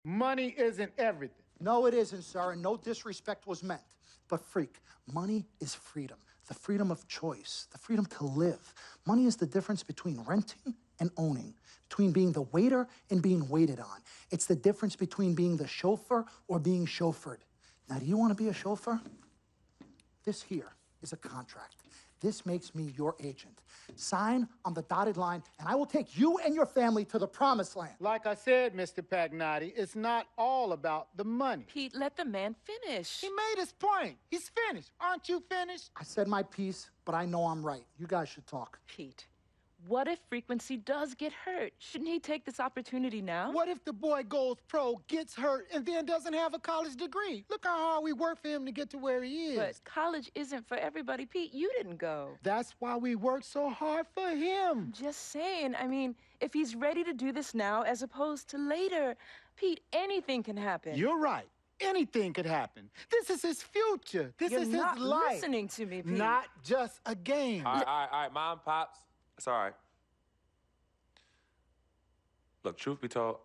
Money isn't everything. No, it isn't, sir, and no disrespect was meant. But freak, money is freedom. The freedom of choice, the freedom to live. Money is the difference between renting and owning, between being the waiter and being waited on. It's the difference between being the chauffeur or being chauffeured. Now, do you want to be a chauffeur? This here is a contract. This makes me your agent. Sign on the dotted line, and I will take you and your family to the promised land. Like I said, Mr. Pagnotti, it's not all about the money. Pete, let the man finish. He made his point. He's finished. Aren't you finished? I said my piece, but I know I'm right. You guys should talk. Pete, what if Frequency does get hurt? Shouldn't he take this opportunity now? What if the boy goes pro, gets hurt, and then doesn't have a college degree? Look how hard we work for him to get to where he is. But college isn't for everybody. Pete, you didn't go. That's why we work so hard for him. Just saying. I mean, if he's ready to do this now as opposed to later, Pete, anything can happen. You're right. Anything could happen. This is his future. This You're is not his life. listening to me, Pete. Not just a game. All right, Mom, Pops. It's all right. Look, truth be told,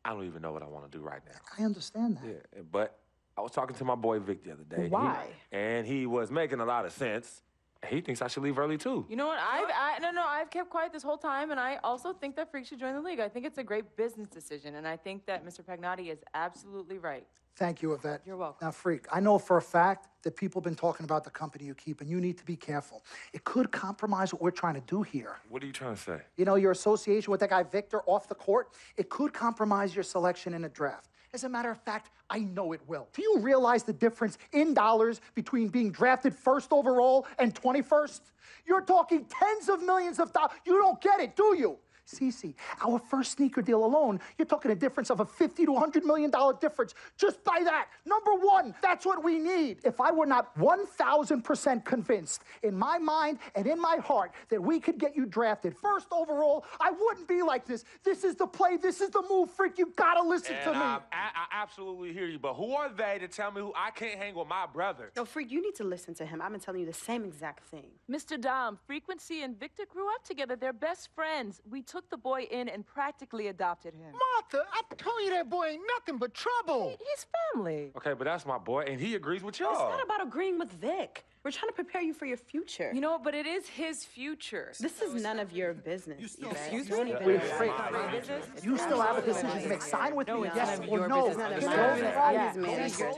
I don't even know what I want to do right now. I understand that. Yeah, but I was talking to my boy Vic the other day. Why? And he was making a lot of sense. He thinks I should leave early, too. You know what? I've kept quiet this whole time, and I also think that Freak should join the league. I think it's a great business decision, and I think that Mr. Pagnotti is absolutely right. Thank you, Yvette. You're welcome. Now, Freak, I know for a fact that people have been talking about the company you keep, and you need to be careful. It could compromise what we're trying to do here. What are you trying to say? You know, your association with that guy Victor off the court, it could compromise your selection in a draft. As a matter of fact, I know it will. Do you realize the difference in dollars between being drafted first overall and 21st? You're talking tens of millions of dollars. You don't get it, do you? Cece, our first sneaker deal alone, you're talking a difference of a $50 to $100 million difference just by that. Number one, that's what we need. If I were not 1,000% convinced in my mind and in my heart that we could get you drafted first overall, I wouldn't be like this. This is the play. This is the move, Freak. You gotta listen to me. I absolutely hear you, but who are they to tell me who I can't hang with my brother? No, Freak, you need to listen to him. I've been telling you the same exact thing. Mr. Dom, Frequency and Victor grew up together. They're best friends. We took the boy in and practically adopted him. Martha, I told you that boy ain't nothing but trouble. He's family. Okay, but that's my boy, and he agrees with It's y'all. not about agreeing with Vic. We're trying to prepare you for your future. You know what? But it is his future. This is none of your business. Excuse Don't me? even Wait, know Freak, my business. you still have a decision to make. Sign with me, yes or no. It's none of It's my all business. right. I'm his manager.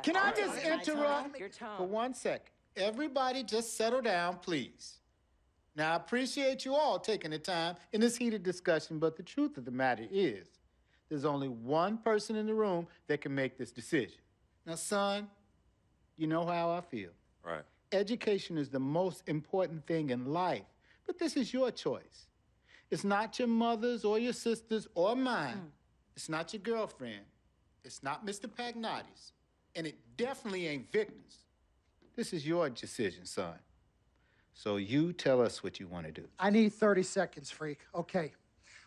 Can I just interrupt Your tone. for 1 second? Everybody just settle down, please. Now, I appreciate you all taking the time in this heated discussion, but the truth of the matter is, there's only one person in the room that can make this decision. Now, son, you know how I feel. Right. Education is the most important thing in life, but this is your choice. It's not your mother's or your sister's or mine. It's not your girlfriend. It's not Mr. Pagnotti's. And it definitely ain't Victor's. This is your decision, son. So you tell us what you want to do. I need 30 seconds, Freak. Okay.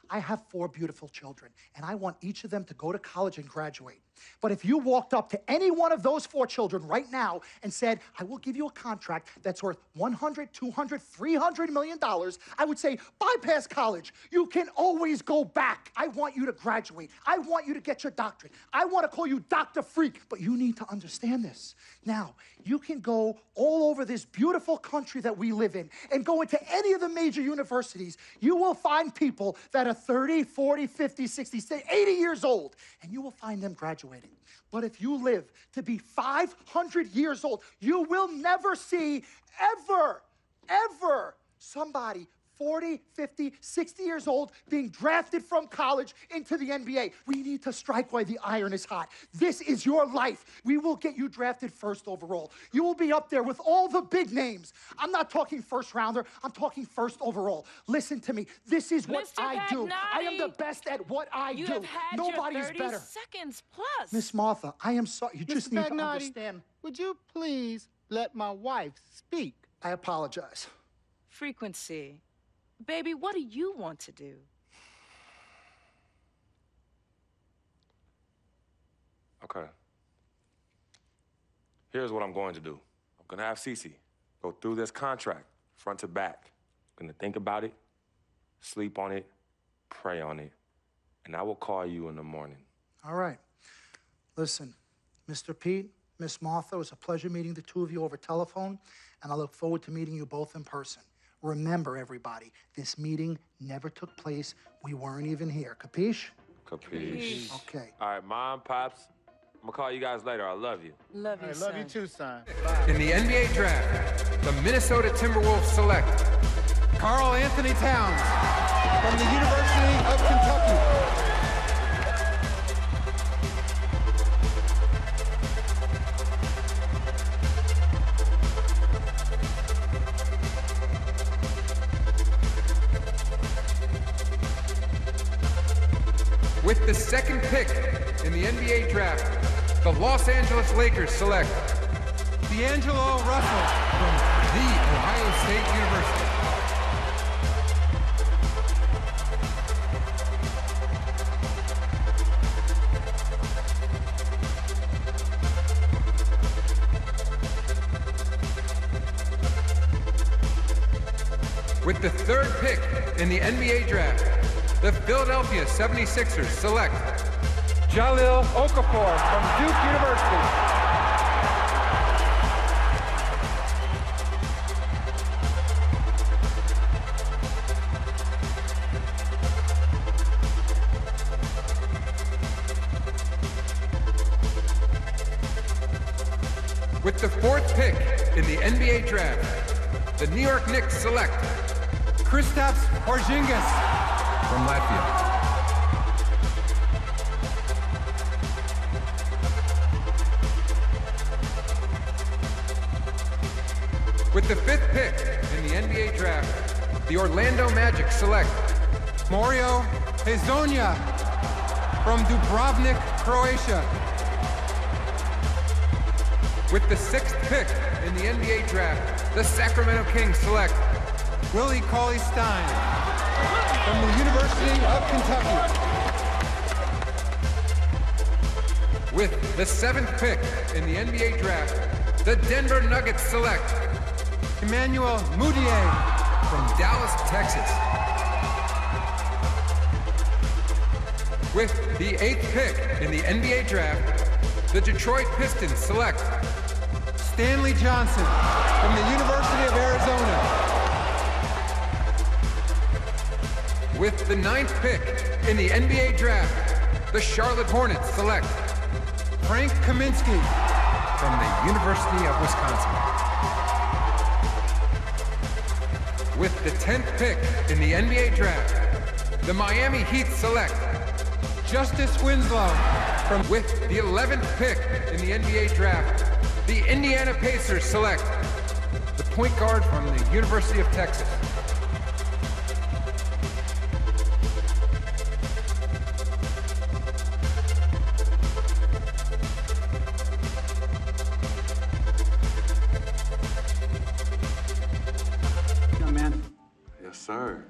I have 4 beautiful children, and I want each of them to go to college and graduate. But if you walked up to any one of those 4 children right now and said, I will give you a contract that's worth $100, $200, $300 million, I would say, bypass college. You can always go back. I want you to graduate. I want you to get your doctorate. I want to call you Dr. Freak, but you need to understand this. Now, you can go all over this beautiful country that we live in and go into any of the major universities. You will find people that are 30, 40, 50, 60, 80 years old, and you will find them graduating. But if you live to be 500 years old, you will never see ever somebody 40, 50, 60 years old being drafted from college into the NBA. We need to strike while the iron is hot. This is your life. We will get you drafted first overall. You will be up there with all the big names. I'm not talking first rounder. I'm talking first overall. Listen to me. This is what Mr. I do. I am the Pagnotti, best at what I You do. have had Nobody's your 30 better. seconds plus. Miss Martha, I am sorry. You just Mr. need to Pagnotti, understand. would you please let my wife speak? I apologize. Frequency. Baby, what do you want to do? Okay. Here's what I'm going to do. I'm going to have Cece go through this contract, front to back. I'm going to think about it, sleep on it, pray on it, and I will call you in the morning. All right. Listen, Mr. Pete, Miss Martha, it was a pleasure meeting the two of you over telephone, and I look forward to meeting you both in person. Remember, everybody, this meeting never took place. We weren't even here. Capiche? Capiche. Okay. All right, Mom, Pops, I'm gonna call you guys later. I love you. Love you, I son. love you too, son. In the NBA draft, the Minnesota Timberwolves select Karl Anthony Towns from the University of Kentucky. With the second pick in the NBA draft, the Los Angeles Lakers select D'Angelo Russell from The Ohio State University. With the third pick in the NBA draft, the Philadelphia 76ers select Jahlil Okafor from Duke University. With the fourth pick in the NBA draft, the New York Knicks select Kristaps Porzingis from Latvia. With the fifth pick in the NBA draft, the Orlando Magic select Mario Hezonja from Dubrovnik, Croatia. With the sixth pick in the NBA draft, the Sacramento Kings select Willie Cauley-Stein from the University of Kentucky. With the seventh pick in the NBA draft, the Denver Nuggets select Emmanuel Mudiay from Dallas, Texas. With the eighth pick in the NBA draft, the Detroit Pistons select Stanley Johnson from the University of Arizona. With the ninth pick in the NBA draft, the Charlotte Hornets select Frank Kaminsky from the University of Wisconsin. With the 10th pick in the NBA draft, the Miami Heat select Justice Winslow from. With the 11th pick in the NBA draft, the Indiana Pacers select the point guard from the University of Texas. Young man. Yes, sir.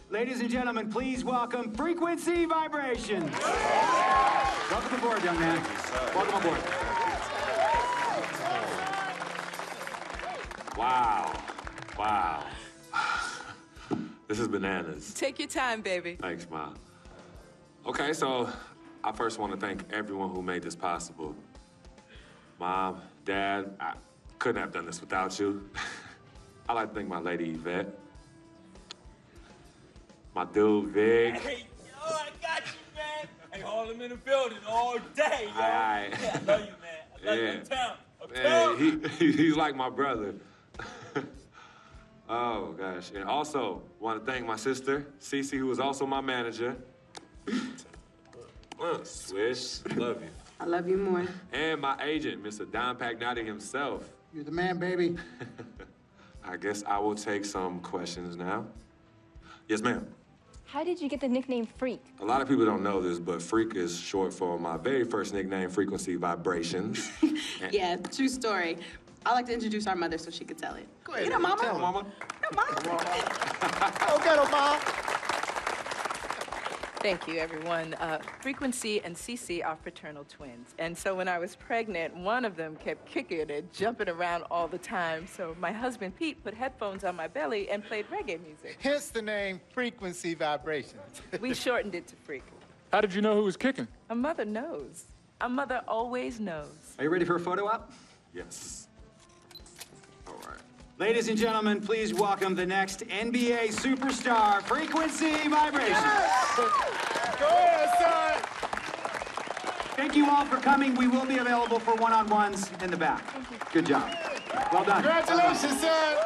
Ladies and gentlemen, please welcome Frequency Vibrations. Welcome aboard, young man. Welcome aboard. Wow. Wow. This is bananas. Take your time, baby. Thanks, Ma. Okay, so I first want to thank everyone who made this possible. Mom, Dad, I couldn't have done this without you. I'd like to thank my lady Yvette, my dude Vig. Hey, yo, I got you, man. Hey, hold him in the building all day, yo. Aye. Yeah, I love you, man. I love you. Yeah. Uptown. He's like my brother. Oh, gosh. And also, want to thank my sister, Cece, who is also my manager. Swish, love you. I love you more. And my agent, Mr. Don Pagnotti himself. You're the man, baby. I guess I will take some questions now. Yes, ma'am. How did you get the nickname Freak? A lot of people don't know this, but Freak is short for my very first nickname, Frequency Vibrations. Yeah, true story. I like to introduce our mother so she could tell it. Go ahead. You know, Mama. Tell her, Mama. You know, Mama. Go get her, Mom. Thank you, everyone. Frequency and Cece are fraternal twins. And so when I was pregnant, one of them kept kicking and jumping around all the time. So my husband, Pete, put headphones on my belly and played reggae music. Hence the name Frequency Vibrations. We shortened it to Freak. How did you know who was kicking? A mother knows. A mother always knows. Are you ready for a photo op? Yes. All right. Ladies and gentlemen, please welcome the next NBA superstar, Frequency Vibrations. Go ahead, son. Thank you all for coming. We will be available for one-on-ones in the back. Good job. Well done. Congratulations, son.